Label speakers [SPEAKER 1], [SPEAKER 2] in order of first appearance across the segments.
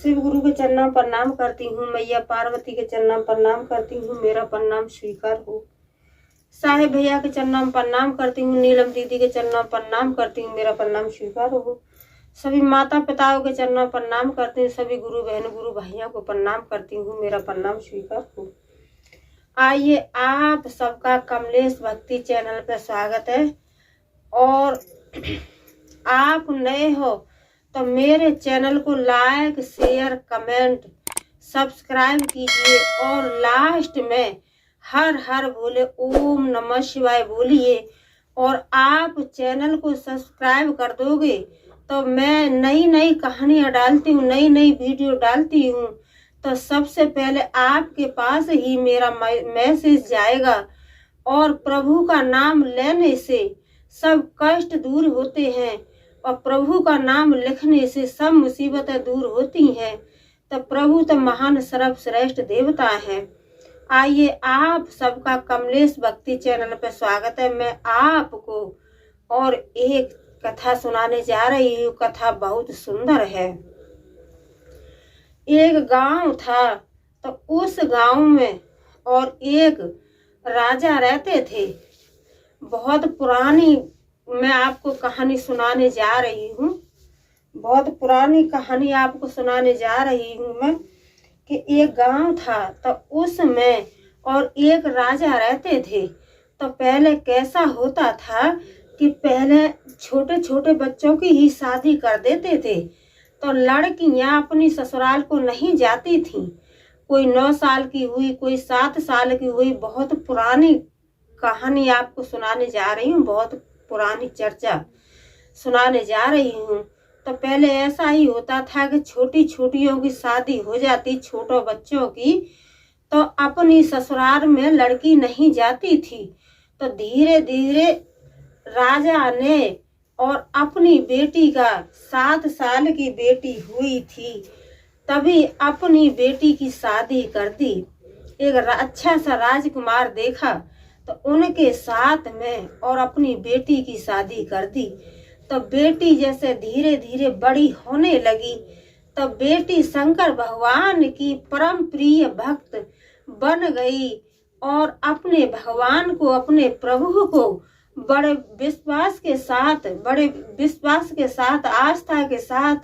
[SPEAKER 1] शिव गुरु के चरणों पर प्रणाम करती हूँ। मैया पार्वती के चरणों पर प्रणाम करती हूँ। मेरा प्रणाम स्वीकार हो। साहेब भैया के चरणों में प्रणाम करती हूँ। नीलम दीदी के चरणों में प्रणाम करती हूँ। मेरा प्रणाम स्वीकार हो। सभी माता पिताओं के चरणों में प्रणाम करती हूँ। सभी गुरु बहन गुरु भाइयों को प्रणाम करती हूँ। मेरा प्रणाम स्वीकार हो। आइए, आप सबका कमलेश भक्ति चैनल पर स्वागत है। और आप नए हो तो मेरे चैनल को लाइक शेयर कमेंट सब्सक्राइब कीजिए और लास्ट में हर हर बोले ओम नमः शिवाय बोलिए। और आप चैनल को सब्सक्राइब कर दोगे तो मैं नई नई कहानियाँ डालती हूँ, नई नई वीडियो डालती हूँ तो सबसे पहले आपके पास ही मेरा मैसेज जाएगा। और प्रभु का नाम लेने से सब कष्ट दूर होते हैं और प्रभु का नाम लिखने से सब मुसीबतें दूर होती हैं। तो प्रभु तो महान सर्वश्रेष्ठ देवता है। आइए, आप सबका कमलेश भक्ति चैनल पर स्वागत है। मैं आपको और एक कथा सुनाने जा रही हूँ। कथा बहुत सुंदर है। एक गांव था तो उस गांव में और एक राजा रहते थे। बहुत पुरानी मैं आपको कहानी सुनाने जा रही हूँ। बहुत पुरानी कहानी आपको सुनाने जा रही हूँ मैं कि एक गांव था तो उसमें और एक राजा रहते थे। तो पहले कैसा होता था कि पहले छोटे छोटे बच्चों की ही शादी कर देते थे। तो लड़कियां अपनी ससुराल को नहीं जाती थीं। कोई 9 साल की हुई, कोई 7 साल की हुई। बहुत पुरानी कहानी आपको सुनाने जा रही हूँ। बहुत पुरानी चर्चा सुनाने जा रही हूँ। तो पहले ऐसा ही होता था कि छोटी छोटियों की शादी हो जाती, छोटों बच्चों की, तो अपनी ससुराल में लड़की नहीं जाती थी। तो धीरे धीरे राजा ने और अपनी बेटी का 7 साल की बेटी हुई थी तभी अपनी बेटी की शादी कर दी। एक अच्छा सा राजकुमार देखा तो उनके साथ में और अपनी बेटी की शादी कर दी। तो बेटी जैसे धीरे धीरे बड़ी होने लगी तो बेटी शंकर भगवान की परम प्रिय भक्त बन गई और अपने भगवान को, अपने प्रभु को बड़े विश्वास के साथ आस्था के साथ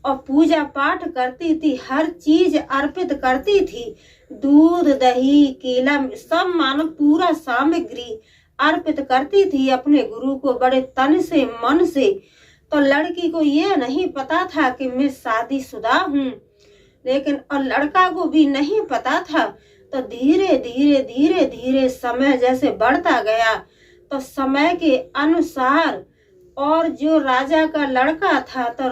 [SPEAKER 1] और पूजा पाठ करती थी। हर चीज अर्पित करती थी। दूध दही केला सब मानो पूरा सामग्री अर्पित करती थी अपने गुरु को बड़े तन से मन से। तो लड़की को ये नहीं पता था कि मैं शादीशुदा हूँ, लेकिन और लड़का को भी नहीं पता था। तो धीरे धीरे धीरे धीरे समय जैसे बढ़ता गया तो समय के अनुसार और जो राजा का लड़का था तो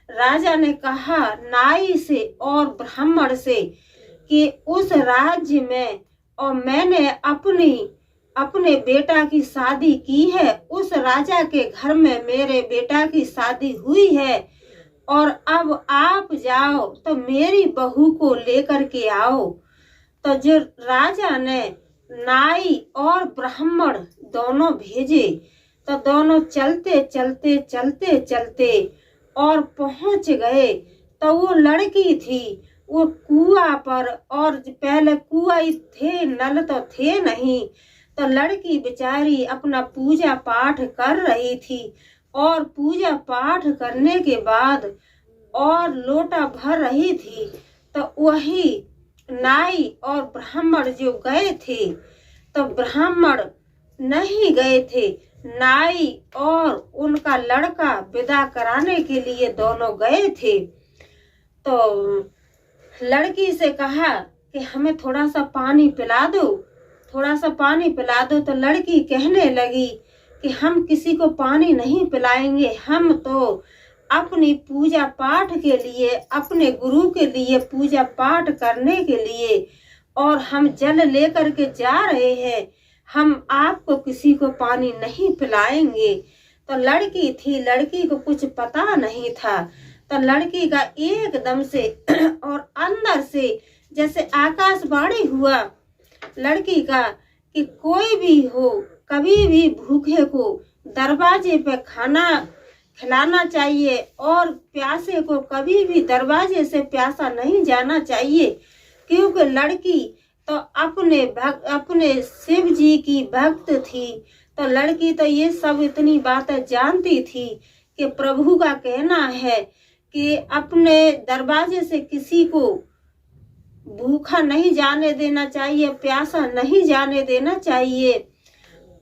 [SPEAKER 1] राजा ने कहा नाई से और ब्राह्मण से कि उस राज्य में और मैंने अपने बेटा की शादी की है। उस राजा के घर में मेरे बेटा की शादी हुई है और अब आप जाओ तो मेरी बहू को लेकर के आओ। तो जो राजा ने नाई और ब्राह्मण दोनों भेजे तो दोनों चलते चलते चलते चलते और पहुंच गए। तो वो लड़की थी वो कुआं पर, और पहले कुआं थे, नल तो थे नहीं। तो लड़की बेचारी अपना पूजा पाठ कर रही थी और पूजा पाठ करने के बाद और लोटा भर रही थी। तो वही नाई और ब्राह्मण जो गए थे तो ब्राह्मण नहीं गए थे। नाई और उनका लड़का विदा कराने के लिए दोनों गए थे। तो लड़की से कहा कि हमें थोड़ा सा पानी पिला दो, थोड़ा सा पानी पिला दो। तो लड़की कहने लगी कि हम किसी को पानी नहीं पिलाएंगे, हम तो अपनी पूजा पाठ के लिए, अपने गुरु के लिए पूजा पाठ करने के लिए और हम जल लेकर के जा रहे हैं, हम आपको किसी को पानी नहीं पिलाएंगे। तो लड़की थी, लड़की को कुछ पता नहीं था। तो लड़की का एकदम से और अंदर से जैसे आकाशवाणी हुआ लड़की का कि कोई भी हो, कभी भी भूखे को दरवाजे पे खाना खिलाना चाहिए और प्यासे को कभी भी दरवाजे से प्यासा नहीं जाना चाहिए, क्योंकि लड़की तो अपने शिव जी की भक्त थी। तो लड़की तो ये सब इतनी बातें जानती थी कि प्रभु का कहना है कि अपने दरवाजे से किसी को भूखा नहीं जाने देना चाहिए, प्यासा नहीं जाने देना चाहिए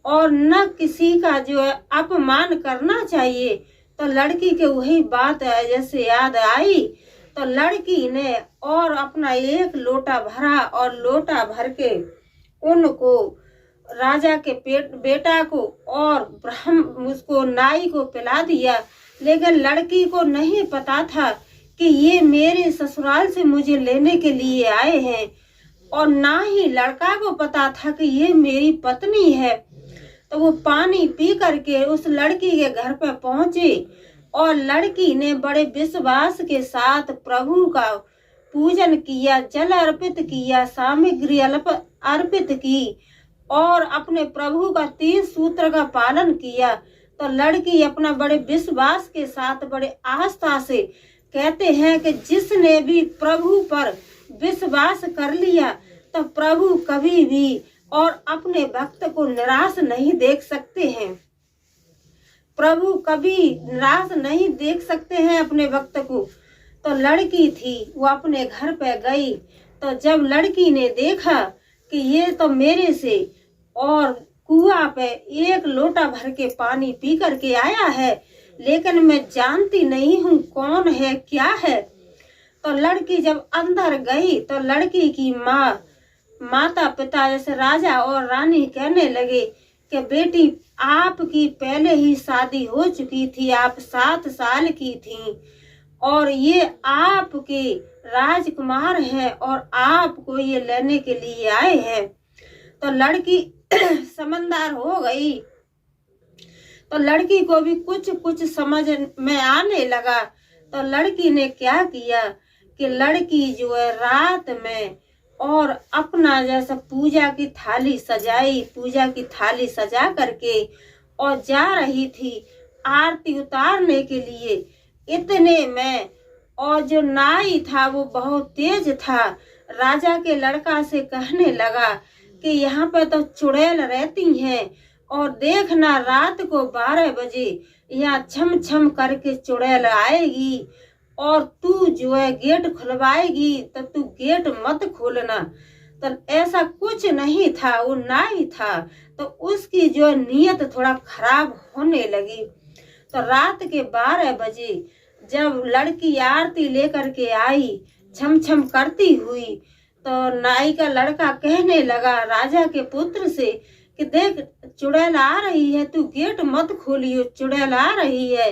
[SPEAKER 1] और न किसी का जो है अपमान करना चाहिए। तो लड़की के वही बात जैसे याद आई तो लड़की ने और अपना एक लोटा भरा और लोटा भर के उनको राजा के बेटा को और उसको नाई को पिला दिया। लेकिन लड़की को नहीं पता था कि ये मेरे ससुराल से मुझे लेने के लिए आए हैं और ना ही लड़का को पता था कि ये मेरी पत्नी है। तो वो पानी पी करके उस लड़की के घर पर पहुंचे और लड़की ने बड़े विश्वास के साथ प्रभु का पूजन किया, जल अर्पित किया, सामग्री अर्पित की और अपने प्रभु का 3 सूत्र का पालन किया। तो लड़की अपना बड़े विश्वास के साथ बड़े आस्था से कहते हैं कि जिसने भी प्रभु पर विश्वास कर लिया तो प्रभु कभी भी और अपने भक्त को निराश नहीं देख सकते हैं। प्रभु कभी निराश नहीं देख सकते हैं अपने भक्त को। तो लड़की थी वो अपने घर पे गई। तो जब लड़की ने देखा कि ये तो मेरे से और कुआं पे एक लोटा भर के पानी पी करके आया है, लेकिन मैं जानती नहीं हूँ कौन है क्या है। तो लड़की जब अंदर गई तो लड़की की माता पिता जैसे राजा और रानी कहने लगे कि बेटी आपकी पहले ही शादी हो चुकी थी, आप 7 साल की थी और ये आपके राजकुमार हैं और आपको ये लेने के लिए आए हैं। तो लड़की समझदार हो गई। तो लड़की को भी कुछ समझ में आने लगा। तो लड़की ने क्या किया कि लड़की जो है रात में और अपना जैसा पूजा की थाली सजाई, पूजा की थाली सजा करके और जा रही थी आरती उतारने के लिए। इतने में और जो नाई था वो बहुत तेज था, राजा के लड़का से कहने लगा कि यहाँ पे तो चुड़ैल रहती हैं और देखना रात को 12 बजे यहाँ छम छम करके चुड़ैल आएगी और तू जो है गेट खुलवाएगी तो तू गेट मत खोलना। तो ऐसा कुछ नहीं था, वो नाई था तो उसकी जो नीयत थोड़ा खराब होने लगी। तो रात के 12 बजे जब लड़की आरती लेकर के आई छम छम करती हुई, तो नाई का लड़का कहने लगा राजा के पुत्र से कि देख चुड़ैल आ रही है, तू गेट मत खोलियो, चुड़ैल आ रही है।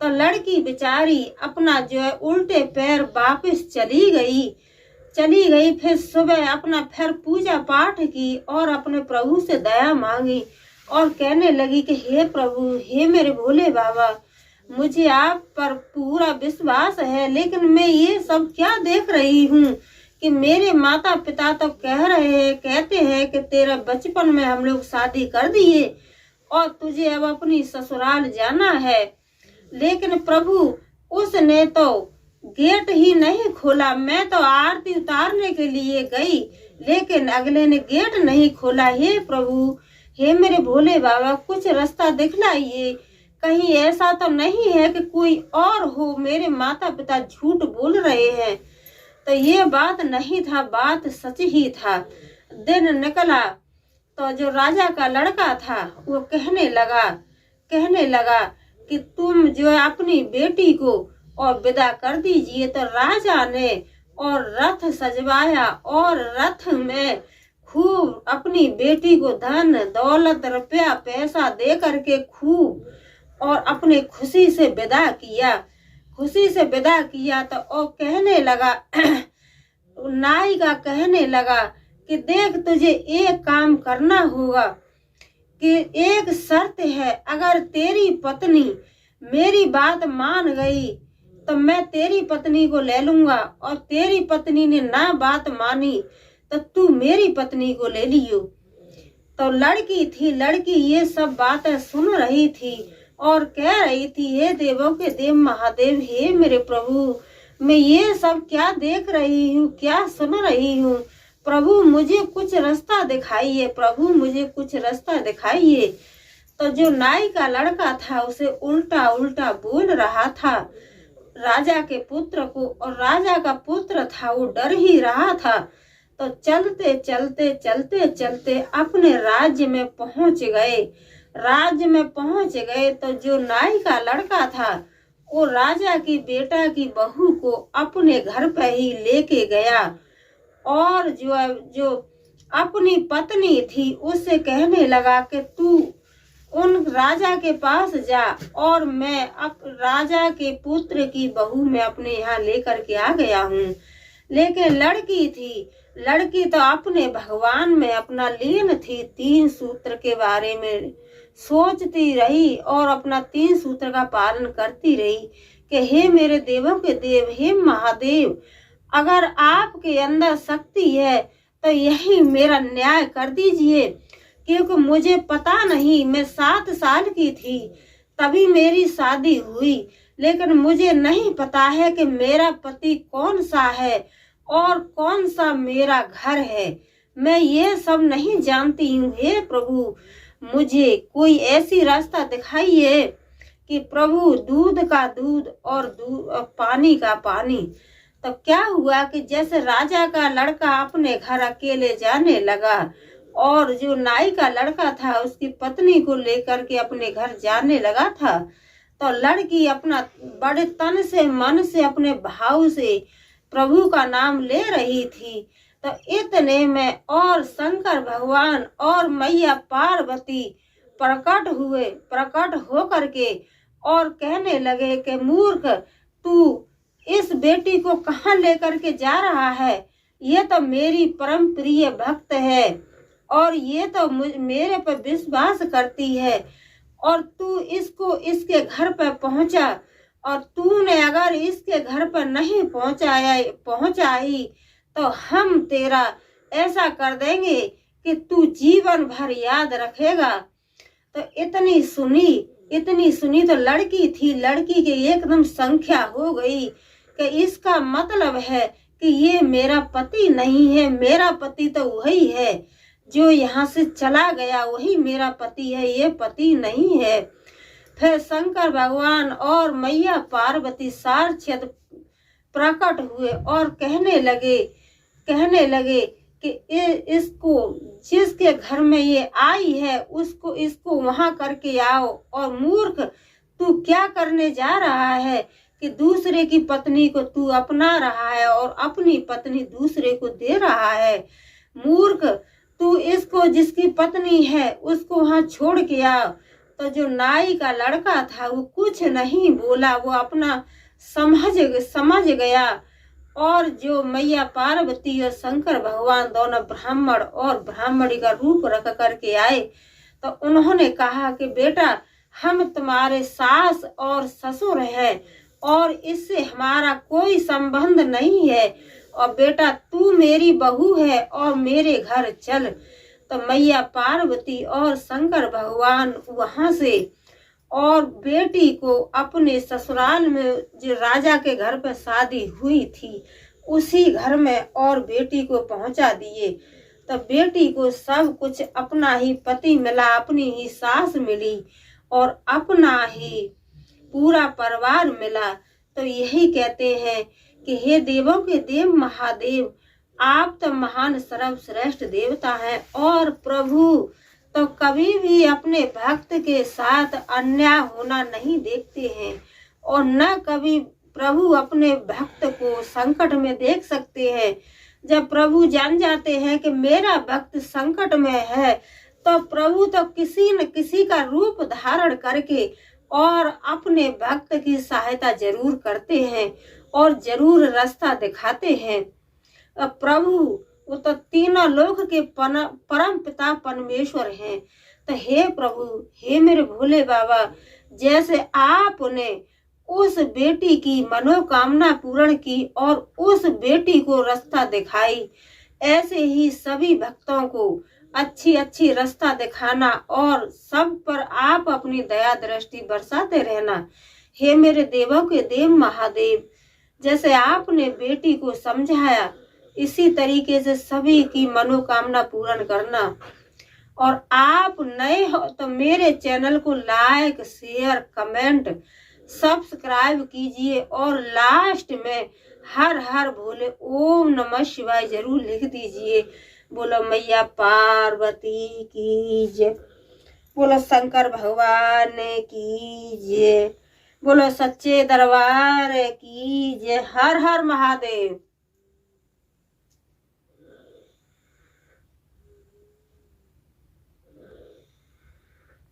[SPEAKER 1] तो लड़की बेचारी अपना जो है उल्टे पैर वापस चली गई। फिर सुबह अपना फिर पूजा पाठ की और अपने प्रभु से दया मांगी और कहने लगी कि हे प्रभु, हे मेरे भोले बाबा, मुझे आप पर पूरा विश्वास है, लेकिन मैं ये सब क्या देख रही हूँ कि मेरे माता पिता तो कहते हैं कि तेरा बचपन में हम लोग शादी कर दिए और तुझे अब अपनी ससुराल जाना है। लेकिन प्रभु उसने तो गेट ही नहीं खोला। मैं तो आरती उतारने के लिए गई लेकिन अगले ने गेट नहीं खोला। हे प्रभु, हे मेरे भोले बाबा, कुछ रास्ता दिखलाइए, कहीं ऐसा तो नहीं है कि कोई और हो, मेरे माता पिता झूठ बोल रहे हैं। तो ये बात नहीं था, बात सच ही था। दिन निकला तो जो राजा का लड़का था वो कहने लगा कि तुम जो है अपनी बेटी को और विदा कर दीजिए। तो राजा ने और रथ सजवाया और रथ में खूब अपनी बेटी को धन दौलत रुपया पैसा दे करके खूब और अपने खुशी से विदा किया। तो वो कहने लगा नाई का कहने लगा कि देख तुझे एक काम करना होगा कि एक शर्त है, अगर तेरी पत्नी मेरी बात मान गई तो मैं तेरी पत्नी को ले लूंगा और तेरी पत्नी ने ना बात मानी तो तू मेरी पत्नी को ले लियो। तो लड़की ये सब बातें सुन रही थी और कह रही थी, हे देवों के देव महादेव, हे मेरे प्रभु, मैं ये सब क्या देख रही हूँ, क्या सुन रही हूँ। प्रभु मुझे कुछ रास्ता दिखाइए, प्रभु मुझे कुछ रास्ता दिखाइए। तो जो नाई का लड़का था उसे उल्टा उल्टा बोल रहा था राजा के पुत्र को, और राजा का पुत्र था वो डर ही रहा था। तो चलते चलते चलते चलते अपने राज्य में पहुंच गए। राज्य में पहुंच गए तो जो नाई का लड़का था वो राजा की बेटा की बहू को अपने घर पर ही लेके गया, और जो अपनी पत्नी थी उससे कहने लगा कि तू उन राजा के पास जा, और मैं अब राजा के पुत्र की बहू मैं अपने यहाँ लेकर के आ गया हूँ। लेकिन लड़की तो अपने भगवान में अपना लीन थी, 3 सूत्र के बारे में सोचती रही और अपना 3 सूत्र का पालन करती रही कि हे मेरे देवों के देव, हे महादेव, अगर आपके अंदर शक्ति है तो यही मेरा न्याय कर दीजिए, क्योंकि मुझे पता नहीं, मैं 7 साल की थी तभी मेरी शादी हुई, लेकिन मुझे नहीं पता है कि मेरा पति कौन सा है और कौन सा मेरा घर है। मैं ये सब नहीं जानती हूँ। हे प्रभु मुझे कोई ऐसी रास्ता दिखाइए कि प्रभु दूध का दूध और पानी का पानी। तो क्या हुआ कि जैसे राजा का लड़का अपने घर अकेले जाने लगा और जो नाई का लड़का था उसकी पत्नी को लेकर के अपने घर जाने लगा था, तो लड़की अपना बड़े तन से मन से अपने भाव से प्रभु का नाम ले रही थी। तो इतने में और शंकर भगवान और मैया पार्वती प्रकट हो करके और कहने लगे कि मूर्ख, तू इस बेटी को कहाँ लेकर के जा रहा है? ये तो मेरी परम प्रिय भक्त है और ये तो मेरे पर विश्वास करती है, और तू इसको इसके घर पर पहुंचा, और तूने अगर इसके घर पर नहीं पहुंचाई तो हम तेरा ऐसा कर देंगे कि तू जीवन भर याद रखेगा। तो इतनी सुनी तो लड़की की एकदम संख्या हो गई कि इसका मतलब है कि ये मेरा पति नहीं है, मेरा पति तो वही है जो यहाँ से चला गया, वही मेरा पति है, ये पति नहीं है। फिर शंकर भगवान और मैया पार्वती साक्षात प्रकट हुए और कहने लगे कि इसको जिसके घर में ये आई है इसको वहां करके आओ। और मूर्ख, तू क्या करने जा रहा है कि दूसरे की पत्नी को तू अपना रहा है और अपनी पत्नी दूसरे को दे रहा है। मूर्ख, तू इसको जिसकी पत्नी है उसको वहां छोड़ के आ। तो जो नाई का लड़का था वो कुछ नहीं बोला, वो अपना समझ गया। और जो मैया पार्वती और शंकर भगवान दोनों ब्राह्मण और ब्राह्मणी का रूप रख करके आए, तो उन्होंने कहा कि बेटा, हम तुम्हारे सास और ससुर हैं और इससे हमारा कोई संबंध नहीं है, और बेटा तू मेरी बहू है और मेरे घर चल। तो मैया पार्वती और शंकर भगवान वहां से और बेटी को अपने ससुराल में जो राजा के घर पर शादी हुई थी उसी घर में और बेटी को पहुंचा दिए। तो बेटी को सब कुछ अपना ही पति मिला, अपनी ही सास मिली और अपना ही पूरा परिवार मिला। तो यही कहते हैं कि हे देवों के देव महादेव, आप तो महान सर्वश्रेष्ठ देवता हैं और प्रभु तो कभी भी अपने भक्त के साथ अन्याय होना नहीं देखते हैं, और न कभी प्रभु अपने भक्त को संकट में देख सकते हैं। जब प्रभु जान जाते हैं कि मेरा भक्त संकट में है तो प्रभु तो किसी न किसी का रूप धारण करके और अपने भक्त की सहायता जरूर करते हैं और जरूर रास्ता दिखाते हैं। प्रभु वो तो तीनों लोक के परम पिता परमेश्वर हैं। तो हे प्रभु, हे मेरे भोले बाबा, जैसे आपने उस बेटी की मनोकामना पूर्ण की और उस बेटी को रास्ता दिखाई, ऐसे ही सभी भक्तों को अच्छी अच्छी रास्ता दिखाना और सब पर आप अपनी दया दृष्टि बरसाते रहना। हे मेरे देवों के देव महादेव, जैसे आपने बेटी को समझाया इसी तरीके से सभी की मनोकामना पूर्ण करना। और आप नए हो तो मेरे चैनल को लाइक शेयर कमेंट सब्सक्राइब कीजिए और लास्ट में हर हर भोले ओम नमः शिवाय जरूर लिख दीजिए। बोलो मैया पार्वती की जय, बोलो शंकर भगवान की जय, बोलो सच्चे दरबार की जय। हर हर महादेव।